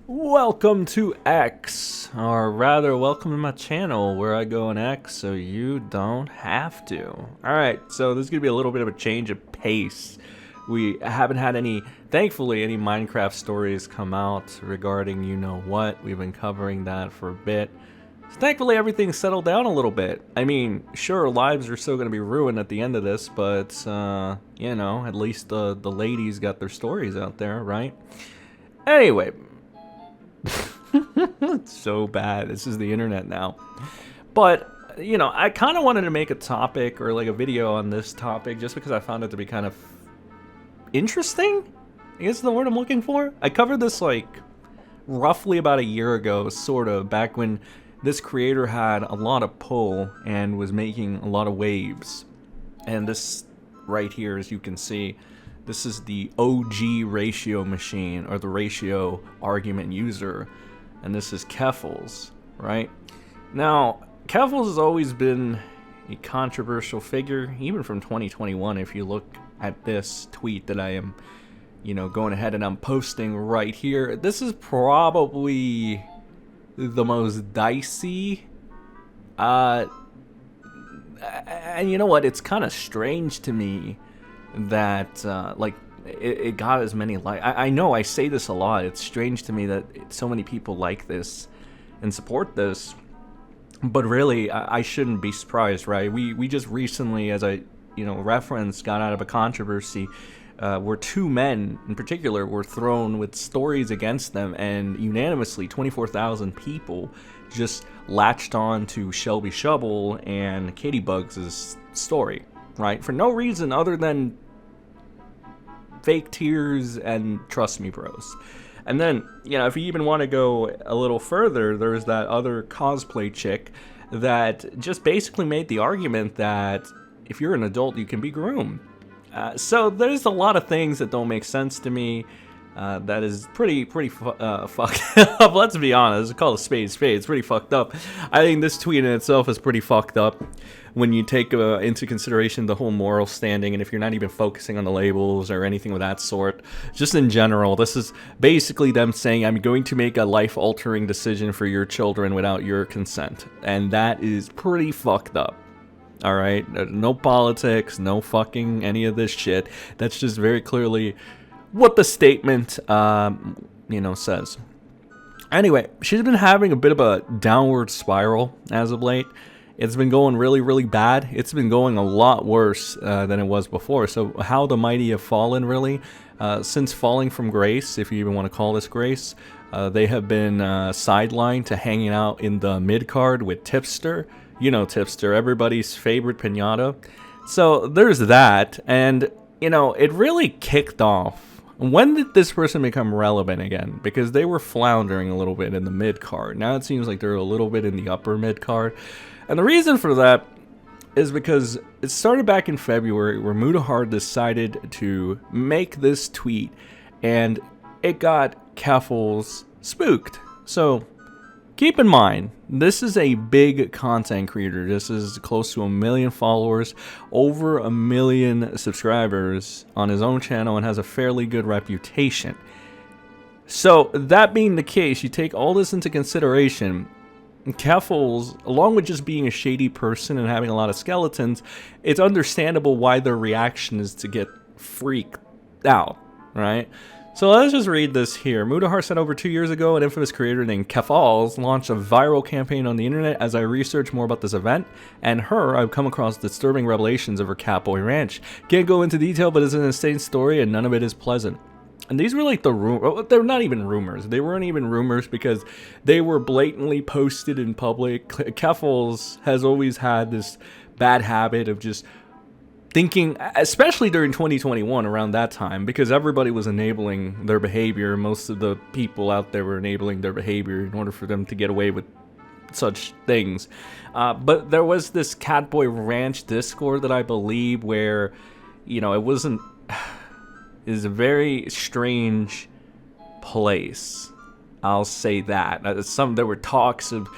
Welcome to X, or rather, welcome to my channel where I go on X so you don't have to. Alright, so this is going to be a little bit of a change of pace. We haven't had thankfully, any Minecraft stories come out regarding you know what. We've been covering that for a bit. So thankfully, everything's settled down a little bit. I mean, sure, lives are still going to be ruined at the end of this, but, you know, at least the ladies got their stories out there, right? Anyway. It's so bad. This is the internet now. But, you know, I kind of wanted to make a topic or like a video on this topic just because I found it to be kind of interesting. I guess is the word I'm looking for. I covered this like roughly about a year ago, sort of, back when this creator had a lot of pull and was making a lot of waves. And this right here, as you can see, this is the OG ratio machine, or the ratio argument user, and this is Keffals, right? Now, Keffals has always been a controversial figure, even from 2021, if you look at this tweet that I am, you know, going ahead and I'm posting right here. This is probably the most dicey, and you know what, it's kind of strange to me that like it got as many likes. I know I say this a lot. It's strange to me that so many people like this and support this, but really I shouldn't be surprised, right? We just recently, as I referenced, got out of a controversy where two men in particular were thrown with stories against them, and unanimously 24,000 people just latched on to Shelby Shovel and Katie Bugs' story, right? For no reason other than fake tears and trust me bros. And then, you know, if you even want to go a little further, there's that other cosplay chick that just basically made the argument that if you're an adult, you can be groomed. So there's a lot of things that don't make sense to me. That is pretty fucked up. Let's be honest. It's called a spade. It's pretty fucked up. I think this tweet in itself is pretty fucked up when you take into consideration the whole moral standing, and if you're not even focusing on the labels or anything of that sort. Just in general, this is basically them saying, I'm going to make a life-altering decision for your children without your consent. And that is pretty fucked up. Alright? No politics, no fucking any of this shit. That's just very clearly what the statement, says. Anyway, she's been having a bit of a downward spiral as of late. It's been going really, really bad. It's been going a lot worse than it was before. So how the mighty have fallen, really. Since falling from grace, if you even want to call this grace, they have been sidelined to hanging out in the mid-card with Tipster. You know Tipster, everybody's favorite pinata. So there's that, and, you know, it really kicked off. When did this person become relevant again? Because they were floundering a little bit in the mid-card. Now it seems like they're a little bit in the upper mid-card. And the reason for that is because it started back in February where Mudahar decided to make this tweet, and it got Keffals spooked. So keep in mind, this is a big content creator. This is close to 1 million followers, over 1 million subscribers on his own channel, and has a fairly good reputation. So that being the case, you take all this into consideration, Keffals, along with just being a shady person and having a lot of skeletons, it's understandable why their reaction is to get freaked out, right? So let's just read this here. Mudahar said over 2 years ago, an infamous creator named Keffals launched a viral campaign on the internet. As I researched more about this event and her, I've come across disturbing revelations of her Catboy Ranch. Can't go into detail, but it's an insane story and none of it is pleasant. And these were like they're not even rumors. They weren't even rumors because they were blatantly posted in public. Keffals has always had this bad habit of just thinking, especially during 2021, around that time, because everybody was enabling their behavior. Most of the people out there were enabling their behavior in order for them to get away with such things. But there was this Catboy Ranch Discord that I believe where, you know, it wasn't... is a very strange place. I'll say that. There were talks of,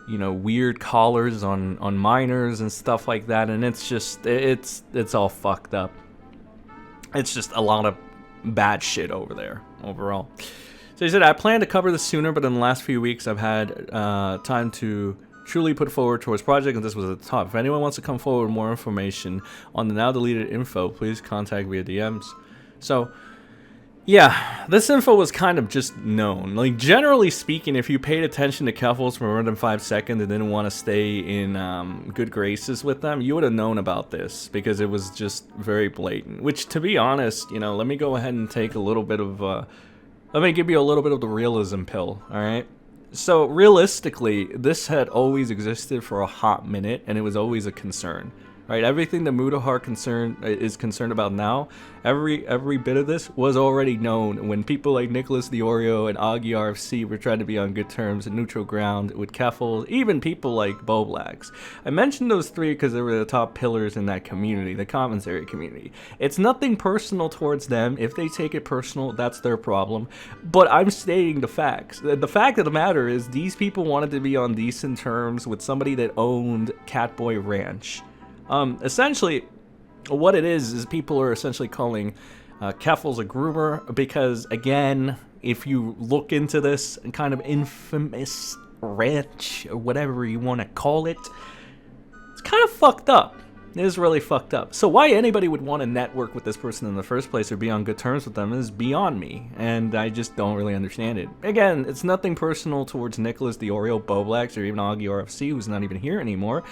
you know, weird collars on minors and stuff like that, and it's just it's all fucked up. It's just a lot of bad shit over there overall. So he said, I planned to cover this sooner, but in the last few weeks I've had time to truly put forward towards project, and this was at the top. If anyone wants to come forward with more information on the now deleted info, please contact via DMs. So, yeah, this info was kind of just known. Like, generally speaking, if you paid attention to Keffals for more than 5 seconds and didn't want to stay in good graces with them, you would have known about this, because it was just very blatant. Which, to be honest, you know, let me go ahead and take a little bit of, let me give you a little bit of the realism pill, alright? So, realistically, this had always existed for a hot minute, and it was always a concern. Right, everything that Mutahar is concerned about now, every bit of this was already known when people like Nicholas the Oreo and Augie RFC were trying to be on good terms and neutral ground with Keffals, even people like Boblax. I mentioned those three because they were the top pillars in that community, the commentary community. It's nothing personal towards them. If they take it personal, that's their problem. But I'm stating the facts. The fact of the matter is these people wanted to be on decent terms with somebody that owned Catboy Ranch. Essentially, what it is people are essentially calling Keffals a groomer because, again, if you look into this kind of infamous ranch, or whatever you want to call it, it's kind of fucked up. It is really fucked up. So why anybody would want to network with this person in the first place or be on good terms with them is beyond me, and I just don't really understand it. Again, it's nothing personal towards Nicholas the Oreo, Boblax, or even Augie RFC, who's not even here anymore.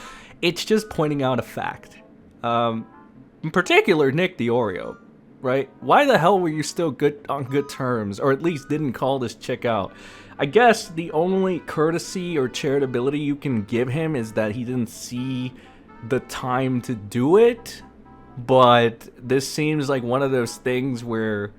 It's just pointing out a fact. In particular, Nick the Oreo, right? Why the hell were you still on good terms, or at least didn't call this chick out? I guess the only courtesy or charitability you can give him is that he didn't see the time to do it, but this seems like one of those things where,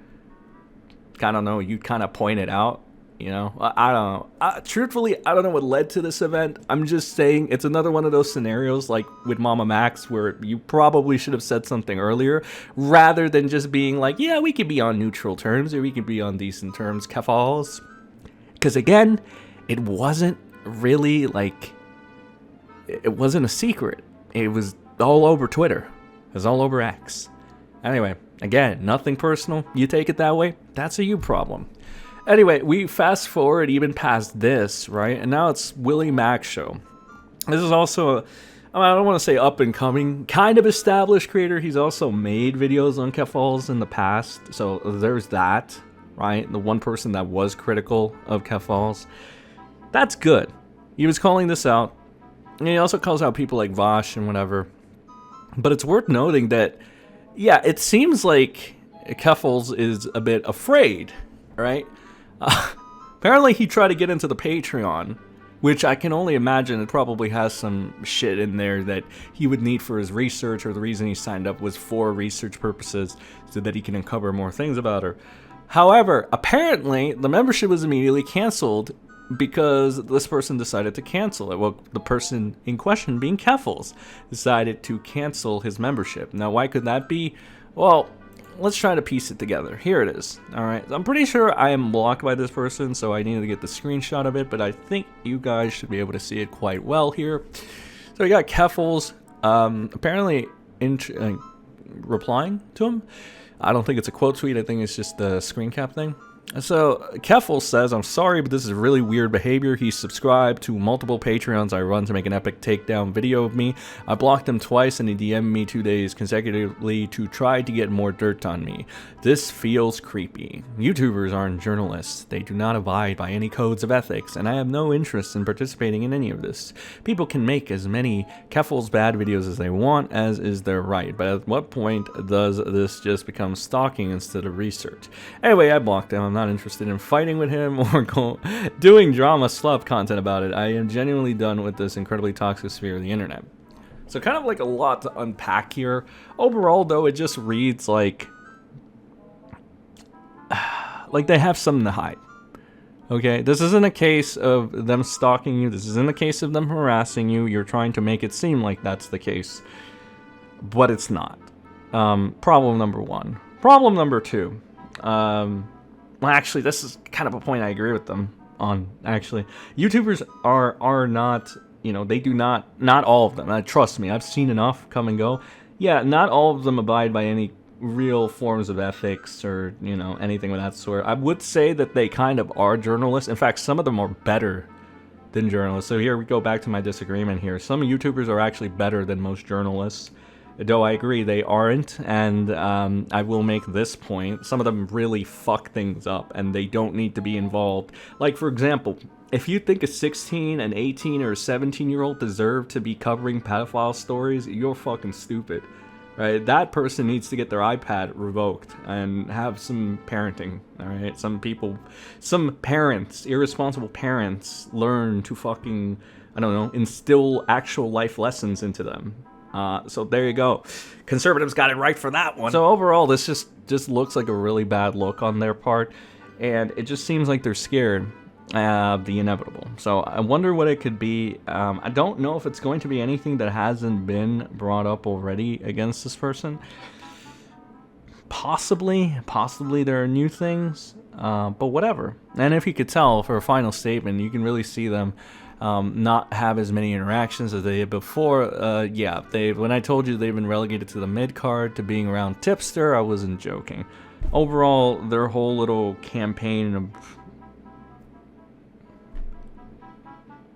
I don't know, you kind of point it out. You know, I don't know. Truthfully, I don't know what led to this event. I'm just saying it's another one of those scenarios like with Mama Max where you probably should have said something earlier rather than just being like, yeah, we could be on neutral terms or we could be on decent terms, Keffals. Because again, it wasn't really like, it wasn't a secret. It was all over Twitter. It was all over X. Anyway, again, nothing personal. You take it that way, that's a you problem. Anyway, we fast forward even past this, right? And now it's Willie Mac's show. This is also I don't want to say up and coming, kind of established creator. He's also made videos on Keffals in the past. So there's that, right? The one person that was critical of Keffals. That's good. He was calling this out. And he also calls out people like Vosh and whatever. But it's worth noting that, yeah, it seems like Keffals is a bit afraid, right? Apparently he tried to get into the Patreon, which I can only imagine it probably has some shit in there that he would need for his research, or the reason he signed up was for research purposes so that he can uncover more things about her. However, apparently the membership was immediately canceled because this person decided to cancel it. Well, the person in question, being Keffals, decided to cancel his membership. Now, why could that be? Well, let's try to piece it together. Here it is. Alright, I'm pretty sure I am blocked by this person, so I needed to get the screenshot of it, but I think you guys should be able to see it quite well here. So we got Keffals apparently replying to him. I don't think it's a quote tweet, I think it's just the screen cap thing. So Keffals says, I'm sorry, but this is really weird behavior. He subscribed to multiple Patreons I run to make an epic takedown video of me. I blocked him twice and he DM'd me 2 days consecutively to try to get more dirt on me. This feels creepy. YouTubers aren't journalists. They do not abide by any codes of ethics, and I have no interest in participating in any of this. People can make as many Keffals bad videos as they want, as is their right, but at what point does this just become stalking instead of research? Anyway, I blocked him. I'm not interested in fighting with him or doing drama slup content about it. I am genuinely done with this incredibly toxic sphere of the internet. So kind of like a lot to unpack here. Overall, though, it just reads like they have something to hide. Okay, this isn't a case of them stalking you. This isn't a case of them harassing you. You're trying to make it seem like that's the case, but it's not. Problem number one. Problem number two. Well, actually, this is kind of a point I agree with them on, actually. YouTubers are not, you know, they do not all of them. Trust me, I've seen enough come and go. Yeah, not all of them abide by any real forms of ethics or, you know, anything of that sort. I would say that they kind of are journalists. In fact, some of them are better than journalists. So here we go back to my disagreement here. Some YouTubers are actually better than most journalists, though I agree they aren't, and I will make this point. Some of them really fuck things up, and they don't need to be involved. Like, for example, if you think a 16, an 18, or a 17-year-old deserve to be covering pedophile stories, you're fucking stupid. Right? That person needs to get their iPad revoked and have some parenting, alright? Some parents, irresponsible parents, learn to fucking, I don't know, instill actual life lessons into them. So there you go. Conservatives got it right for that one. So overall, this just looks like a really bad look on their part, and it just seems like they're scared of the inevitable. So I wonder what it could be. I don't know if it's going to be anything that hasn't been brought up already against this person. Possibly there are new things, but whatever. And if you could tell for a final statement, you can really see them not have as many interactions as they did before. Yeah, when I told you they've been relegated to the mid-card, to being around Tipster, I wasn't joking. Overall, their whole little campaign of...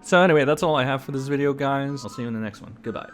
So anyway, that's all I have for this video, guys. I'll see you in the next one. Goodbye.